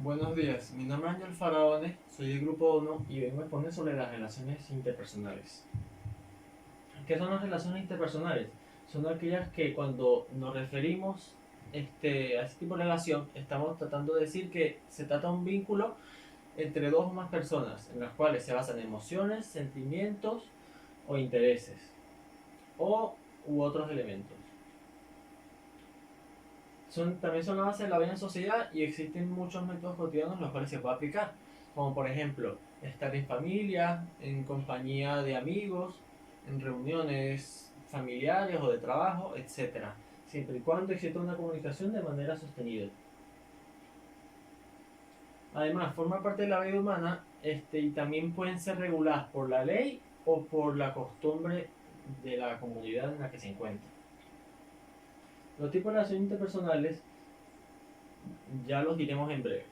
Buenos días, mi nombre es Ángel Faraone, soy del grupo 1 y vengo a exponer sobre las relaciones interpersonales. ¿Qué son las relaciones interpersonales? Son aquellas que cuando nos referimos a este tipo de relación, estamos tratando de decir que se trata de un vínculo entre dos o más personas, en las cuales se basan emociones, sentimientos o intereses, o u otros elementos. También son la base de la vida en sociedad y existen muchos métodos cotidianos los cuales se puede aplicar, como por ejemplo estar en familia, en compañía de amigos, en reuniones familiares o de trabajo, etcétera, siempre y cuando exista una comunicación de manera sostenida. Además, forma parte de la vida humana y también pueden ser reguladas por la ley o por la costumbre de la comunidad en la que se encuentra. Los tipos de relaciones interpersonales ya los diremos en breve.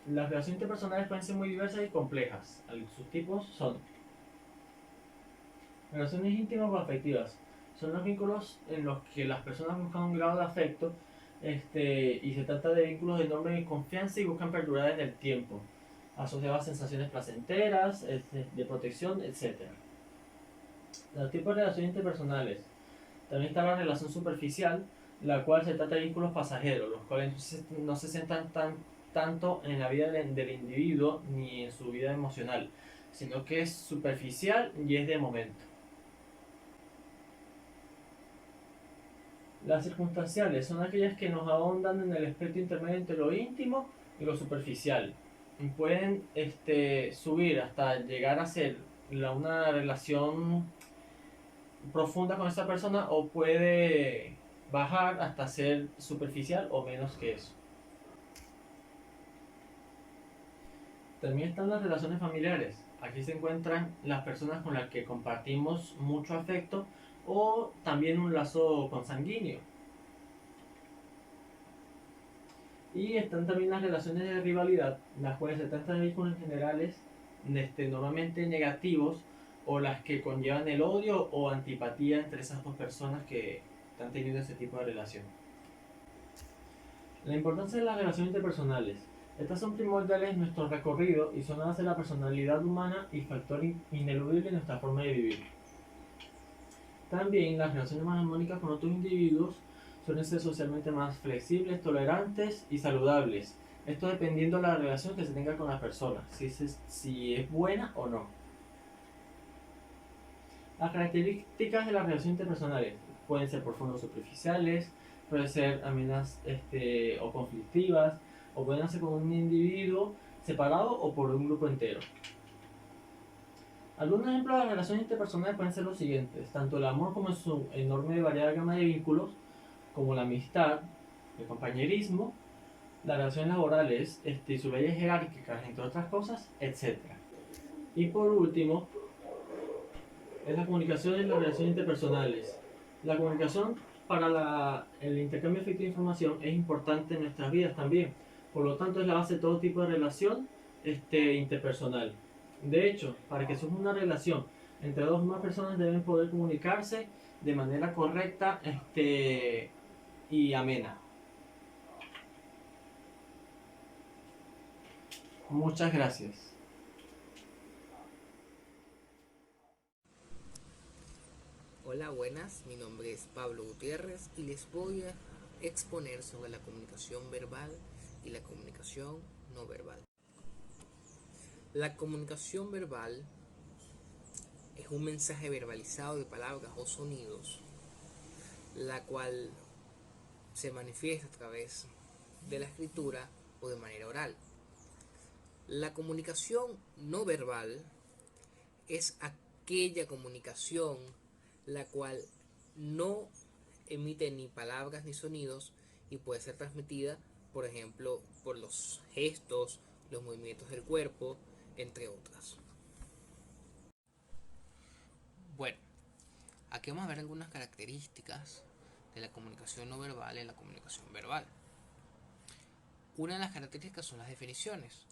Las relaciones interpersonales pueden ser muy diversas y complejas. Sus tipos son relaciones íntimas o afectivas. Son los vínculos en los que las personas buscan un grado de afecto y se trata de vínculos de enorme confianza y buscan perdurar en el tiempo, asociados a sensaciones placenteras, de protección, etc. Los tipos de relaciones interpersonales. También está la relación superficial, la cual se trata de vínculos pasajeros, los cuales no se centran tanto en la vida del individuo ni en su vida emocional, sino que es superficial y es de momento. Las circunstanciales son aquellas que nos ahondan en el espectro intermedio entre lo íntimo y lo superficial. Y pueden subir hasta llegar a ser una relación profunda con esa persona o puede bajar hasta ser superficial o menos que eso. También están las relaciones familiares. Aquí se encuentran las personas con las que compartimos mucho afecto o también un lazo consanguíneo. Y están también las relaciones de rivalidad, las cuales se tratan de vínculos generales normalmente negativos o las que conllevan el odio o antipatía entre esas dos personas que están teniendo ese tipo de relación. La importancia de las relaciones interpersonales. Estas son primordiales en nuestro recorrido y son la base de la personalidad humana y factor ineludible en nuestra forma de vivir. También las relaciones más armónicas con otros individuos suelen ser socialmente más flexibles, tolerantes y saludables. Esto dependiendo de la relación que se tenga con las personas, si es buena o no. Las características de las relaciones interpersonales pueden ser profundas o superficiales, pueden ser amenas o conflictivas, o pueden ser con un individuo separado o por un grupo entero. Algunos ejemplos de relaciones interpersonales pueden ser los siguientes: tanto el amor como su enorme variada gama de vínculos, como la amistad, el compañerismo, las relaciones laborales, sus leyes jerárquicas, entre otras cosas, etc. Y por último, es la comunicación y las relaciones interpersonales. La comunicación para el intercambio efectivo de información es importante en nuestras vidas también. Por lo tanto, es la base de todo tipo de relación interpersonal. De hecho, para que sea una relación entre dos o más personas deben poder comunicarse de manera correcta y amena. Muchas gracias. Hola, buenas, mi nombre es Pablo Gutiérrez y les voy a exponer sobre la comunicación verbal y la comunicación no verbal. La comunicación verbal es un mensaje verbalizado de palabras o sonidos, la cual se manifiesta a través de la escritura o de manera oral. La comunicación no verbal es aquella comunicación la cual no emite ni palabras ni sonidos y puede ser transmitida, por ejemplo, por los gestos, los movimientos del cuerpo, entre otras. Bueno, aquí vamos a ver algunas características de la comunicación no verbal y la comunicación verbal. Una de las características son las definiciones.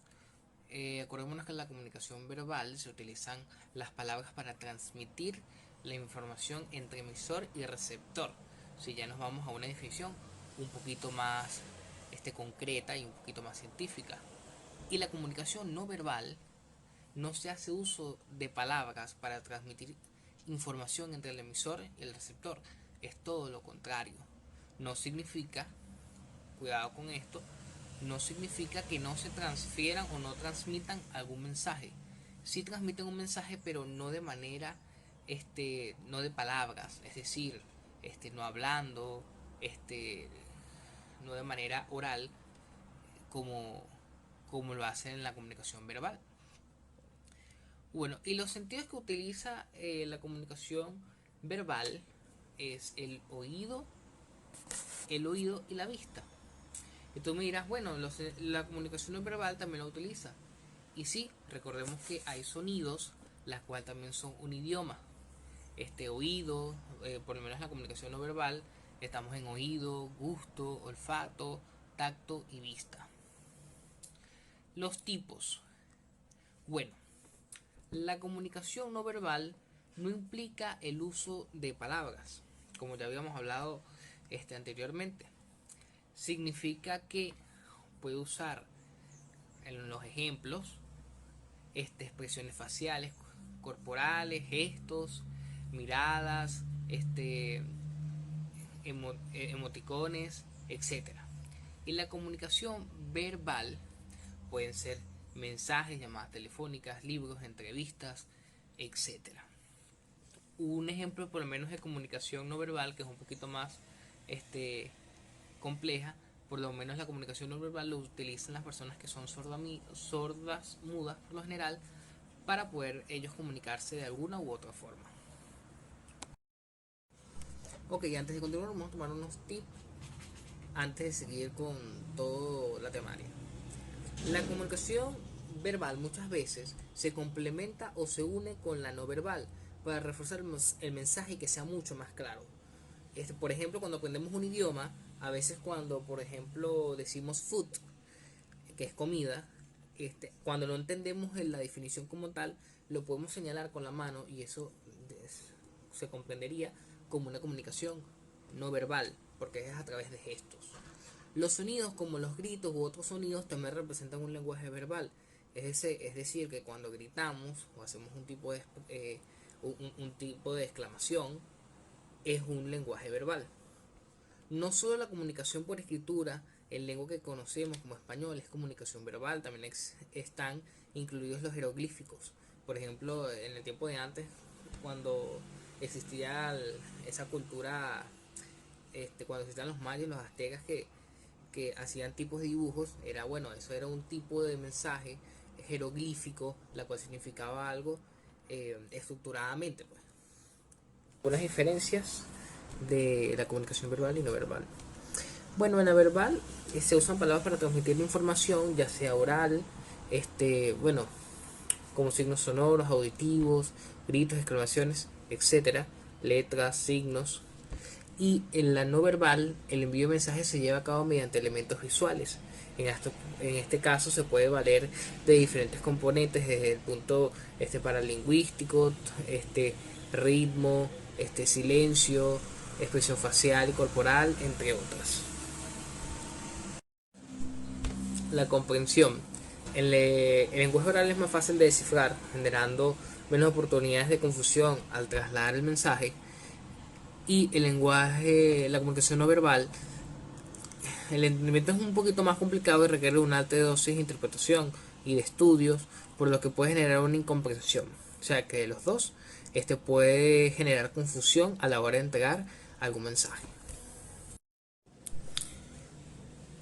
Acordémonos que en la comunicación verbal se utilizan las palabras para transmitir la información entre emisor y receptor. Si ya nos vamos a una definición un poquito más concreta y un poquito más científica. Y la comunicación no verbal no se hace uso de palabras para transmitir información entre el emisor y el receptor. Es todo lo contrario. No significa, cuidado con esto, no significa que no se transfieran o no transmitan algún mensaje. Sí transmiten un mensaje, pero no de manera, no de palabras, es decir, no hablando, no de manera oral, como, como lo hacen en la comunicación verbal. Bueno, y los sentidos que utiliza la comunicación verbal es el oído y la vista. Y tú me dirás, bueno, la comunicación no verbal también la utiliza. Y sí, recordemos que hay sonidos, las cuales también son un idioma. Oído, por lo menos la comunicación no verbal, estamos en oído, gusto, olfato, tacto y vista. Los tipos. Bueno, la comunicación no verbal no implica el uso de palabras, como ya habíamos hablado anteriormente. Significa que puede usar en los ejemplos expresiones faciales, corporales, gestos, miradas, emoticones, etcétera. Y la comunicación verbal pueden ser mensajes, llamadas telefónicas, libros, entrevistas, etcétera. Un ejemplo por lo menos de comunicación no verbal que es un poquito más compleja, por lo menos la comunicación no verbal lo utilizan las personas que son sordas, mudas por lo general, para poder ellos comunicarse de alguna u otra forma. Ok, antes de continuar vamos a tomar unos tips antes de seguir con toda la temática. La comunicación verbal muchas veces se complementa o se une con la no verbal para reforzar el mensaje y que sea mucho más claro. Por ejemplo, cuando aprendemos un idioma, a veces cuando, por ejemplo, decimos food, que es comida, cuando no entendemos la definición como tal, lo podemos señalar con la mano y eso se comprendería como una comunicación no verbal, porque es a través de gestos. Los sonidos como los gritos u otros sonidos también representan un lenguaje verbal. Es decir, que cuando gritamos o hacemos un tipo de exclamación, es un lenguaje verbal. No solo la comunicación por escritura, el lengua que conocemos como español es comunicación verbal, también están incluidos los jeroglíficos. Por ejemplo, en el tiempo de antes, cuando existía esa cultura, cuando existían los mayas y los aztecas que hacían tipos de dibujos, eso era un tipo de mensaje jeroglífico, la cual significaba algo estructuradamente, pues. Unas diferencias de la comunicación verbal y no verbal. Bueno, en la verbal se usan palabras para transmitir información, ya sea oral, bueno, como signos sonoros, auditivos, gritos, exclamaciones, etcétera, letras, signos. Y en la no verbal, el envío de mensajes se lleva a cabo mediante elementos visuales. En este caso se puede valer de diferentes componentes desde el punto paralingüístico, ritmo, silencio, expresión facial y corporal, entre otras. La comprensión. El lenguaje oral es más fácil de descifrar, generando menos oportunidades de confusión al trasladar el mensaje. Y la comunicación no verbal, el entendimiento es un poquito más complicado y requiere una alta dosis de interpretación y de estudios, por lo que puede generar una incomprensión. O sea que de los dos, puede generar confusión a la hora de entregar algún mensaje.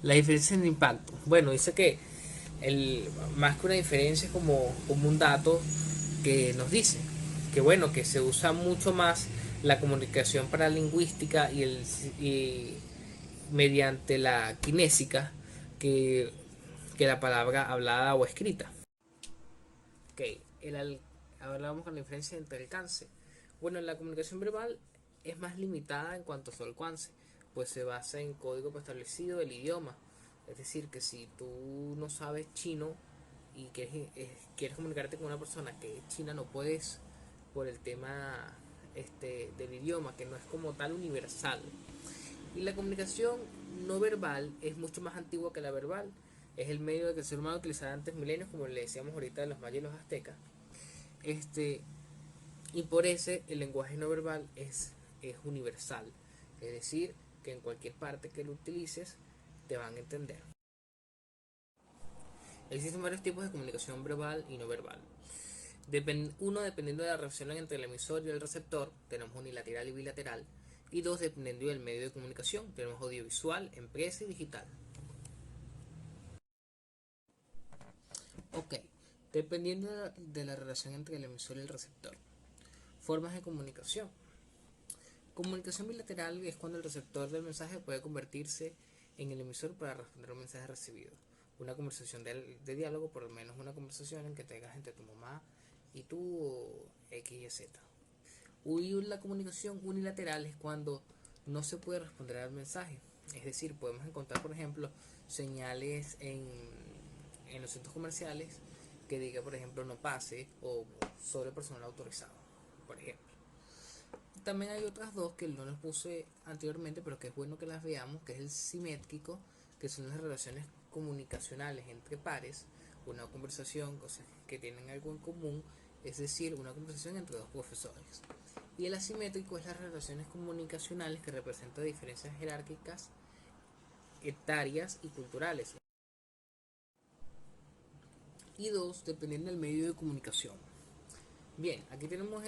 La diferencia en impacto. Bueno, dice que más que una diferencia es como un dato que nos dice que bueno, que se usa mucho más la comunicación paralingüística y mediante la kinésica que, que la palabra hablada o escrita. Ok, ahora vamos con la diferencia entre alcance. Bueno, la comunicación verbal es más limitada en cuanto a su alcance, pues se basa en código preestablecido del idioma. Es decir, que si tú no sabes chino y quieres comunicarte con una persona que es china, no puedes por el tema del idioma, que no es como tal universal. Y la comunicación no verbal es mucho más antigua que la verbal. Es el medio que el ser humano utilizaba antes milenios, como le decíamos ahorita de los mayas y los aztecas. Este, y por ese el lenguaje no verbal es universal. Es decir, que en cualquier parte que lo utilices te van a entender. Existen varios tipos de comunicación verbal y no verbal. Uno, dependiendo de la relación entre el emisor y el receptor, tenemos unilateral y bilateral. Y dos, dependiendo del medio de comunicación, tenemos audiovisual, empresa y digital. Ok, dependiendo de la relación entre el emisor y el receptor. Formas de comunicación. Comunicación bilateral es cuando el receptor del mensaje puede convertirse en el emisor para responder un mensaje recibido. Una conversación de diálogo, por lo menos una conversación en que tengas entre tu mamá y tú, X y Z. Y la comunicación unilateral es cuando no se puede responder al mensaje. Es decir, podemos encontrar, por ejemplo, señales en los centros comerciales que diga, por ejemplo, no pase o sobre personal autorizado, por ejemplo. También hay otras dos que no les puse anteriormente, pero que es bueno que las veamos, que es el simétrico, que son las relaciones comunicacionales entre pares, una conversación, cosas que tienen algo en común, es decir, una conversación entre dos profesores. Y el asimétrico es las relaciones comunicacionales que representan diferencias jerárquicas, etarias y culturales. Y dos, dependiendo del medio de comunicación. Bien, aquí tenemos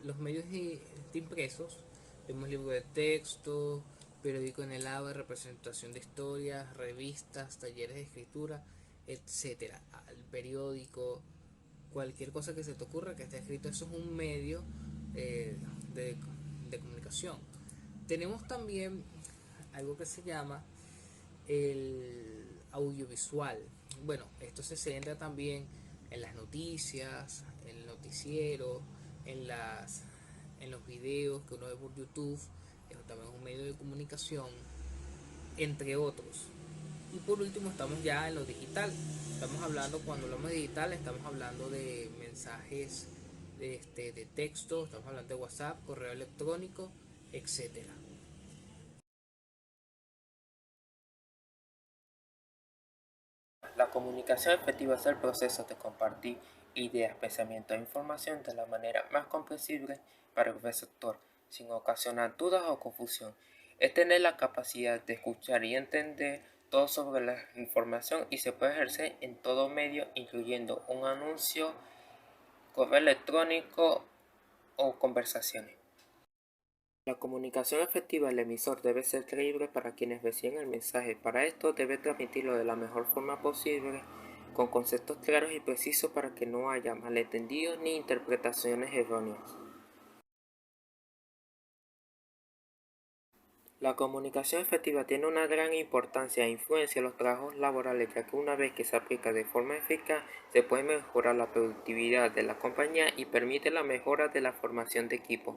los medios de impresos. Tenemos libros de texto, periódico en el AVE, representación de historias, revistas, talleres de escritura, etcétera. El periódico, cualquier cosa que se te ocurra que esté escrito, eso es un medio eh, de, de comunicación. Tenemos también algo que se llama el audiovisual. Bueno, esto se centra también en las noticias, en el noticiero, en los videos que uno ve por YouTube, eso también es un medio de comunicación, entre otros. Y por último estamos ya en lo digital. Estamos hablando, cuando hablamos de digital, estamos hablando de mensajes de texto, estamos hablando de WhatsApp, correo electrónico, etcétera. La comunicación efectiva es el proceso de compartir ideas, pensamientos e información de la manera más comprensible para el receptor, sin ocasionar dudas o confusión. Es tener la capacidad de escuchar y entender todo sobre la información y se puede ejercer en todo medio, incluyendo un anuncio, correo electrónico o conversaciones. La comunicación efectiva del emisor debe ser creíble para quienes reciben el mensaje. Para esto debe transmitirlo de la mejor forma posible, con conceptos claros y precisos para que no haya malentendidos ni interpretaciones erróneas. La comunicación efectiva tiene una gran importancia e influencia en los trabajos laborales, ya que una vez que se aplica de forma eficaz, se puede mejorar la productividad de la compañía y permite la mejora de la formación de equipo.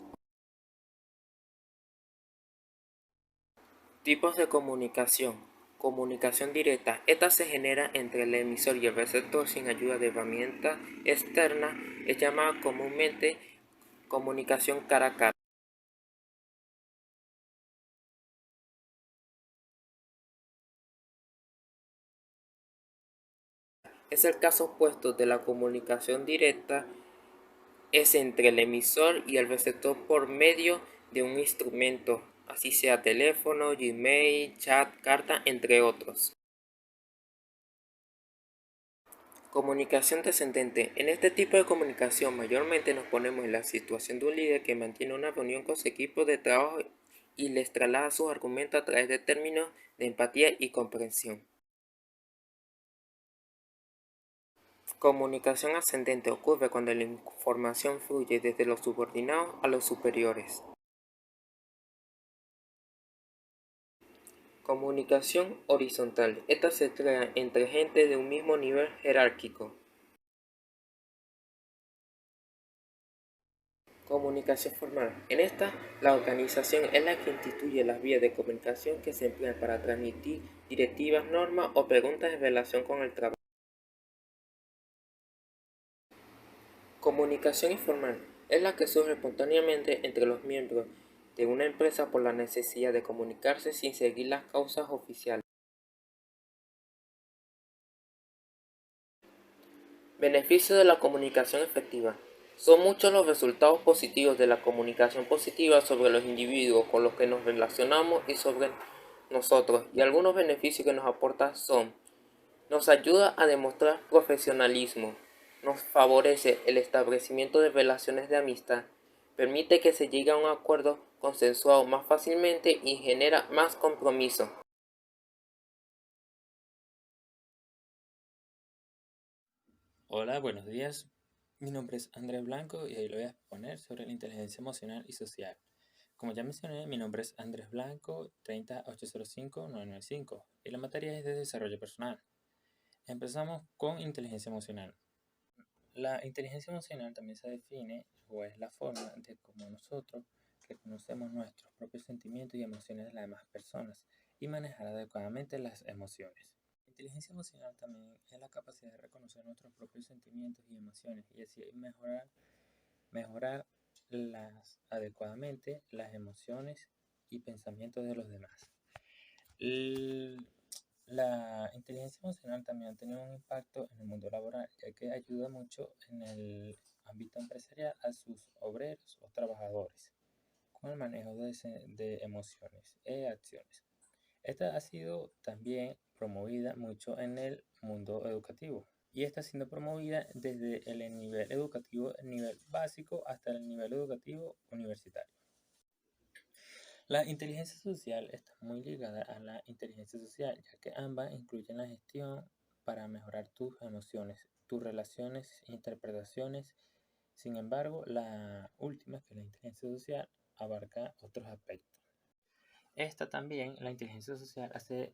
Tipos de comunicación. Comunicación directa. Esta se genera entre el emisor y el receptor sin ayuda de herramientas externas. Es llamada comúnmente comunicación cara a cara. Es el caso opuesto de la comunicación directa. Es entre el emisor y el receptor por medio de un instrumento, así sea teléfono, Gmail, chat, carta, entre otros. Comunicación descendente. En este tipo de comunicación mayormente nos ponemos en la situación de un líder que mantiene una reunión con su equipo de trabajo y les traslada sus argumentos a través de términos de empatía y comprensión. Comunicación ascendente ocurre cuando la información fluye desde los subordinados a los superiores. Comunicación horizontal. Esta se crea entre gente de un mismo nivel jerárquico. Comunicación formal. En esta, la organización es la que instituye las vías de comunicación que se emplean para transmitir directivas, normas o preguntas en relación con el trabajo. Comunicación informal. Es la que surge espontáneamente entre los miembros de una empresa por la necesidad de comunicarse sin seguir las causas oficiales. Beneficios de la comunicación efectiva. Son muchos los resultados positivos de la comunicación positiva sobre los individuos con los que nos relacionamos y sobre nosotros, y algunos beneficios que nos aporta son: nos ayuda a demostrar profesionalismo, nos favorece el establecimiento de relaciones de amistad, permite que se llegue a un acuerdo consensuado más fácilmente y genera más compromiso. Hola, buenos días. Mi nombre es Andrés Blanco y hoy lo voy a exponer sobre la inteligencia emocional y social. Como ya mencioné, mi nombre es Andrés Blanco, 30805-995 y la materia es de desarrollo personal. Empezamos con inteligencia emocional. La inteligencia emocional también se define o es la forma de cómo nosotros reconocemos nuestros propios sentimientos y emociones de las demás personas y manejar adecuadamente las emociones. La inteligencia emocional también es la capacidad de reconocer nuestros propios sentimientos y emociones y así mejorar adecuadamente las emociones y pensamientos de los demás. La inteligencia emocional también ha tenido un impacto en el mundo laboral, ya que ayuda mucho en el ámbito empresarial a sus obreros o trabajadores con el manejo de emociones y acciones. Esta ha sido también promovida mucho en el mundo educativo y está siendo promovida desde el nivel educativo, el nivel básico, hasta el nivel educativo universitario. La inteligencia social está muy ligada a la inteligencia social, ya que ambas incluyen la gestión para mejorar tus emociones, tus relaciones, interpretaciones. Sin embargo, la última, que es la inteligencia social, abarca otros aspectos. Esta también, la inteligencia social, hace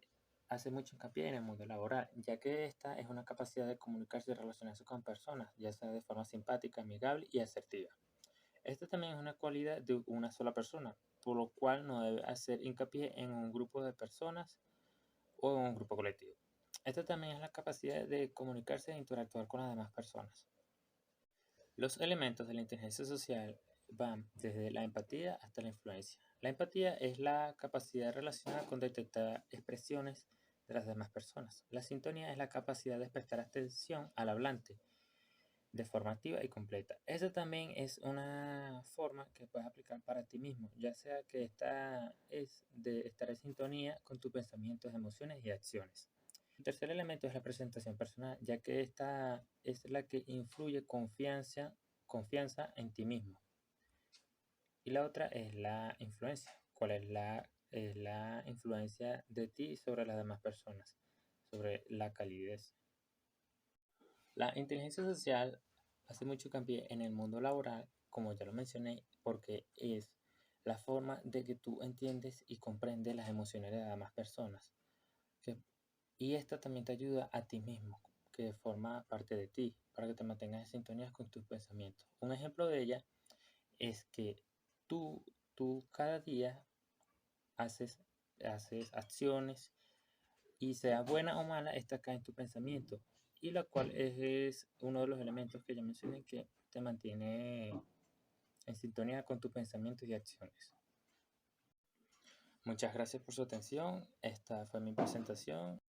mucho hincapié en el mundo laboral, ya que esta es una capacidad de comunicarse y relacionarse con personas, ya sea de forma simpática, amigable y asertiva. Esta también es una cualidad de una sola persona, por lo cual no debe hacer hincapié en un grupo de personas o en un grupo colectivo. Esta también es la capacidad de comunicarse e interactuar con las demás personas. Los elementos de la inteligencia social van desde la empatía hasta la influencia. La empatía es la capacidad relacionada con detectar expresiones de las demás personas. La sintonía es la capacidad de prestar atención al hablante de forma activa y completa. Esa también es una forma que puedes aplicar para ti mismo, ya sea que esta es de estar en sintonía con tus pensamientos, emociones y acciones. El tercer elemento es la presentación personal, ya que esta es la que influye confianza en ti mismo. Y la otra es la influencia. ¿Cuál es la influencia de ti sobre las demás personas? Sobre la calidez. La inteligencia social hace mucho hincapié en el mundo laboral, como ya lo mencioné, porque es la forma de que tú entiendes y comprendes las emociones de las demás personas. Y esta también te ayuda a ti mismo, que forma parte de ti, para que te mantengas en sintonía con tus pensamientos. Un ejemplo de ella es que tú, tú cada día haces acciones y sea buena o mala, esta acá en tu pensamiento. Y la cual es uno de los elementos que yo mencioné que te mantiene en sintonía con tus pensamientos y acciones. Muchas gracias por su atención. Esta fue mi presentación.